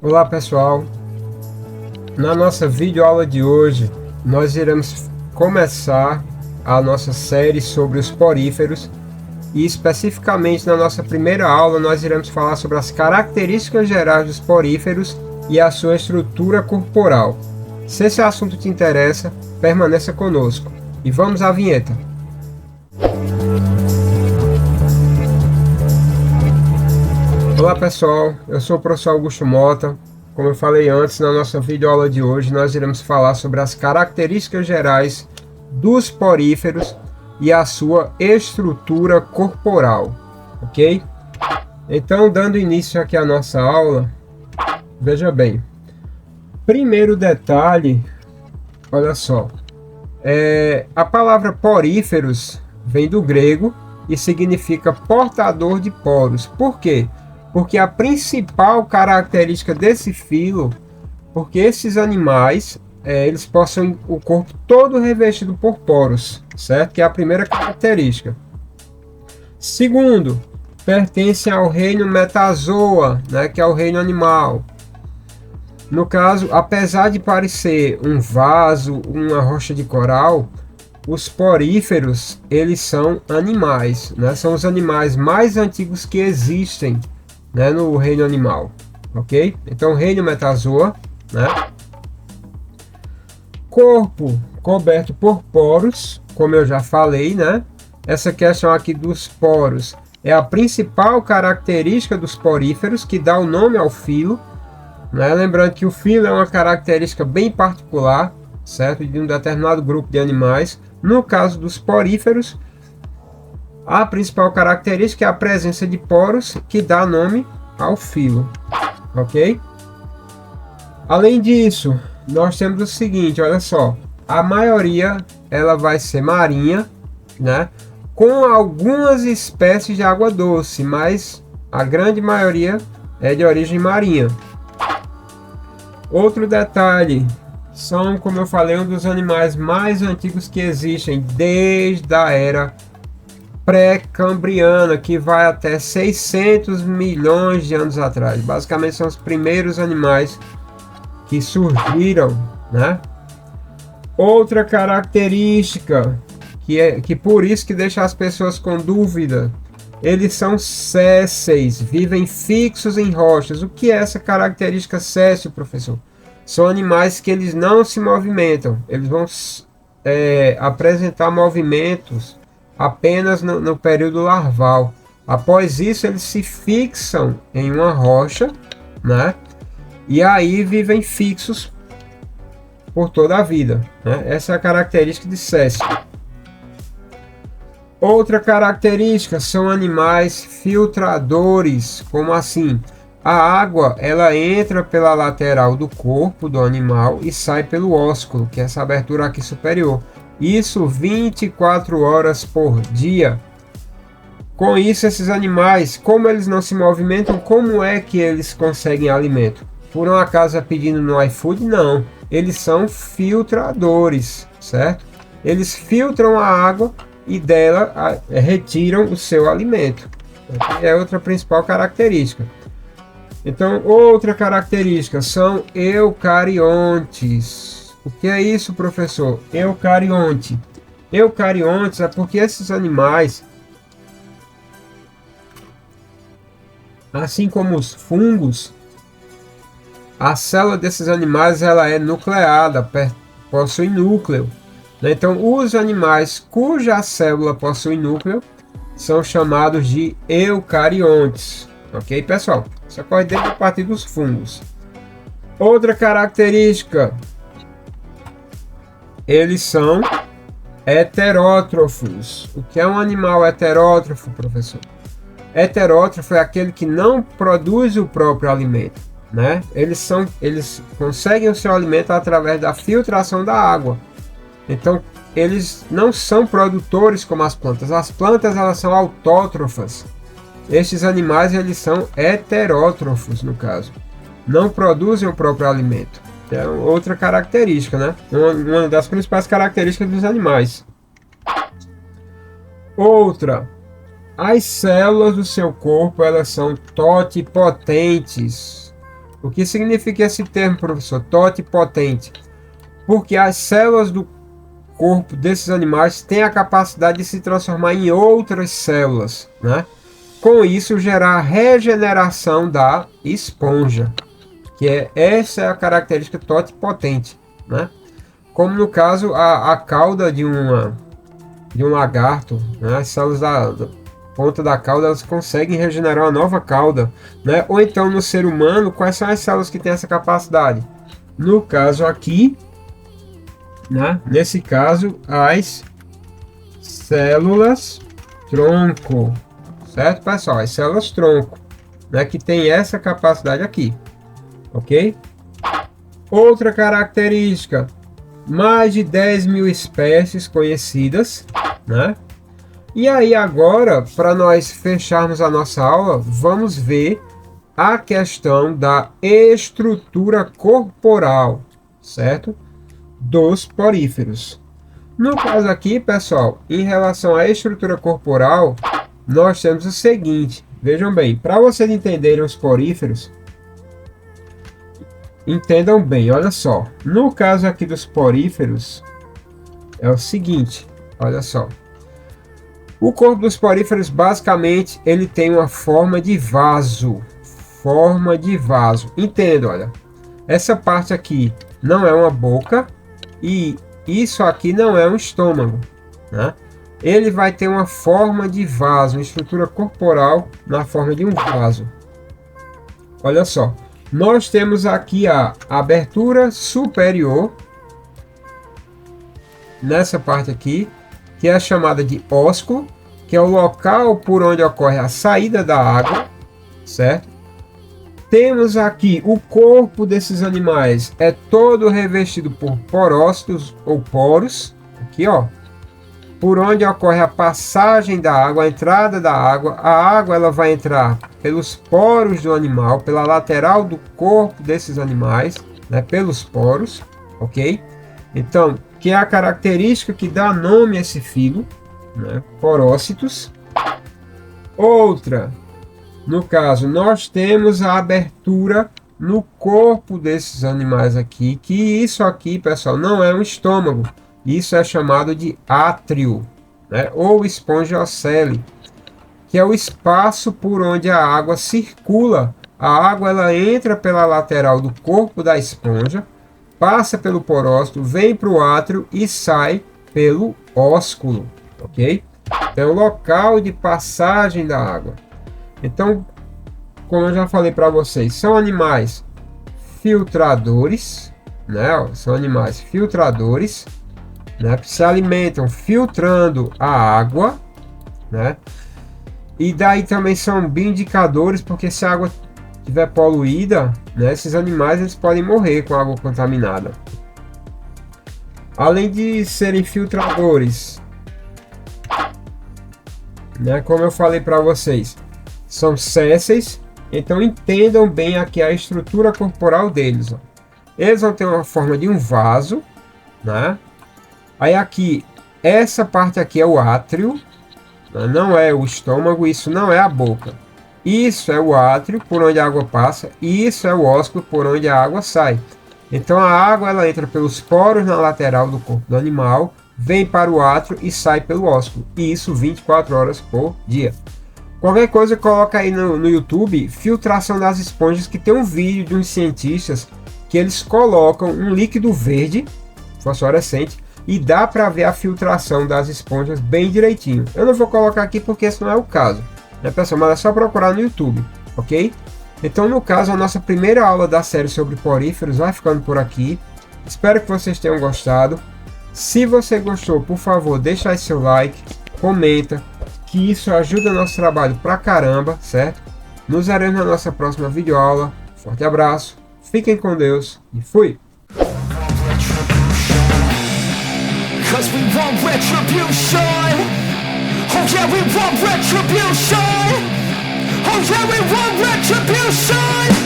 Olá pessoal, na nossa videoaula de hoje nós iremos começar a nossa série sobre os poríferos e especificamente na nossa primeira aula nós iremos falar sobre as características gerais dos poríferos e a sua estrutura corporal. Se esse assunto te interessa, permaneça conosco e vamos à vinheta. Olá pessoal, eu sou o professor Augusto Mota. Como eu falei antes, na nossa videoaula de hoje nós iremos falar sobre as características gerais dos poríferos e a sua estrutura corporal, ok? Então, dando início aqui à nossa aula, veja bem. Primeiro detalhe, olha só, a palavra poríferos vem do grego e significa portador de poros. Por quê? Porque a principal característica desse filo, porque esses animais, eles possuem o corpo todo revestido por poros, certo? Que é a primeira característica. Segundo, pertencem ao reino Metazoa, né? Que é o reino animal. No caso, apesar de parecer um vaso, uma rocha de coral, os poríferos, eles são animais, né? São os animais mais antigos que existem, né, no reino animal, ok? Então, reino Metazoa, né? Corpo coberto por poros, como eu já falei, né? Essa questão aqui dos poros é a principal característica dos poríferos que dá o nome ao filo, né? Lembrando que o filo é uma característica bem particular, certo? De um determinado grupo de animais. No caso dos poríferos, a principal característica é a presença de poros que dá nome ao filo, ok? Além disso, nós temos o seguinte, olha só, a maioria ela vai ser marinha, né? Com algumas espécies de água doce, mas a grande maioria é de origem marinha. Outro detalhe, são, como eu falei, um dos animais mais antigos que existem desde a era pré-cambriana, que vai até 600 milhões de anos atrás. Basicamente são os primeiros animais que surgiram, né? Outra característica que por isso que deixa as pessoas com dúvida, eles são sésseis, vivem fixos em rochas. O que é essa característica séssil, professor? São animais que eles não se movimentam, eles vão apresentar movimentos apenas no período larval. Após isso, eles se fixam em uma rocha, né? E aí vivem fixos por toda a vida, né? Essa é a característica de séssil. Outra característica são animais filtradores. Como assim? A água ela entra pela lateral do corpo do animal e sai pelo ósculo, que é essa abertura aqui superior. Isso 24 horas por dia. Com isso, esses animais, como eles não se movimentam, como é que eles conseguem alimento? Por um acaso pedindo no iFood? Não. Eles são filtradores, certo? Eles filtram a água e dela retiram o seu alimento. É outra principal característica. Então, outra característica são eucariontes. O que é isso, professor? Eucarionte. Eucariontes é porque esses animais, assim como os fungos, a célula desses animais ela é nucleada, possui núcleo. Então, os animais cuja célula possui núcleo são chamados de eucariontes. Ok, pessoal? Isso ocorre desde a partir dos fungos. Outra característica, eles são heterótrofos. O que é um animal heterótrofo, professor? Heterótrofo é aquele que não produz o próprio alimento, né? Eles conseguem o seu alimento através da filtração da água. Então, eles não são produtores como as plantas. As plantas elas são autótrofas. Estes animais eles são heterótrofos, no caso. Não produzem o próprio alimento. É outra característica, né? Uma das principais características dos animais. Outra, as células do seu corpo elas são totipotentes. O que significa esse termo, professor? Totipotente. Porque as células do corpo desses animais têm a capacidade de se transformar em outras células, né? Com isso, gerar regeneração da esponja, essa é a característica totipotente, né? Como no caso a cauda de um lagarto, né? As células da ponta da cauda elas conseguem regenerar uma nova cauda, né? Ou então no ser humano, quais são as células que têm essa capacidade? No caso aqui, né? Nesse caso, as células tronco, certo, pessoal? As células tronco, né? Que tem essa capacidade aqui, ok? Outra característica, mais de 10 mil espécies conhecidas, né? E aí agora, para nós fecharmos a nossa aula, vamos ver a questão da estrutura corporal, certo? Dos poríferos. No caso aqui, pessoal, em relação à estrutura corporal, nós temos o seguinte, vejam bem, para vocês entenderem os poríferos, entendam bem, olha só, no caso aqui dos poríferos, é o seguinte, olha só, o corpo dos poríferos, basicamente, ele tem uma forma de vaso, entenda, olha, essa parte aqui não é uma boca, e isso aqui não é um estômago, né? Ele vai ter uma forma de vaso, uma estrutura corporal na forma de um vaso. Olha só, nós temos aqui a abertura superior, nessa parte aqui, que é chamada de ósculo, que é o local por onde ocorre a saída da água, certo? Temos aqui o corpo desses animais, é todo revestido por porócitos ou poros, aqui ó, por onde ocorre a passagem da água, a entrada da água. A água ela vai entrar pelos poros do animal, pela lateral do corpo desses animais, né, pelos poros, ok? Então, que é a característica que dá nome a esse filo, né, porócitos. Outra, no caso, nós temos a abertura no corpo desses animais aqui, que isso aqui, pessoal, não é um estômago. Isso é chamado de átrio, né, ou esponja ocele, que é o espaço por onde a água circula. A água ela entra pela lateral do corpo da esponja, passa pelo porócito, vem para o átrio e sai pelo ósculo, ok? Então, é o local de passagem da água. Então, como eu já falei para vocês, são animais filtradores, né? São animais filtradores, né? Que se alimentam filtrando a água, né? E daí também são bioindicadores, porque se a água estiver poluída, né, esses animais eles podem morrer com a água contaminada. Além de serem filtradores, né, como eu falei para vocês, são sésseis, então entendam bem aqui a estrutura corporal deles. Ó. Eles vão ter uma forma de um vaso, né? Aí aqui, essa parte aqui é o átrio, não é o estômago, isso não é a boca. Isso é o átrio, por onde a água passa, e isso é o ósculo, por onde a água sai. Então a água ela entra pelos poros na lateral do corpo do animal, vem para o átrio e sai pelo ósculo. E isso 24 horas por dia. Qualquer coisa coloca aí no YouTube, filtração das esponjas, que tem um vídeo de uns cientistas que eles colocam um líquido verde, fosforescente, e dá para ver a filtração das esponjas bem direitinho. Eu não vou colocar aqui porque esse não é o caso, né, pessoal? Mas é só procurar no YouTube, ok? Então, no caso, a nossa primeira aula da série sobre poríferos vai ficando por aqui. Espero que vocês tenham gostado. Se você gostou, por favor, deixa aí seu like, comenta, que isso ajuda o nosso trabalho pra caramba, certo? Nos veremos na nossa próxima videoaula. Forte abraço, fiquem com Deus e fui! Cause we want retribution. Oh yeah, we want retribution. Oh yeah, we want retribution.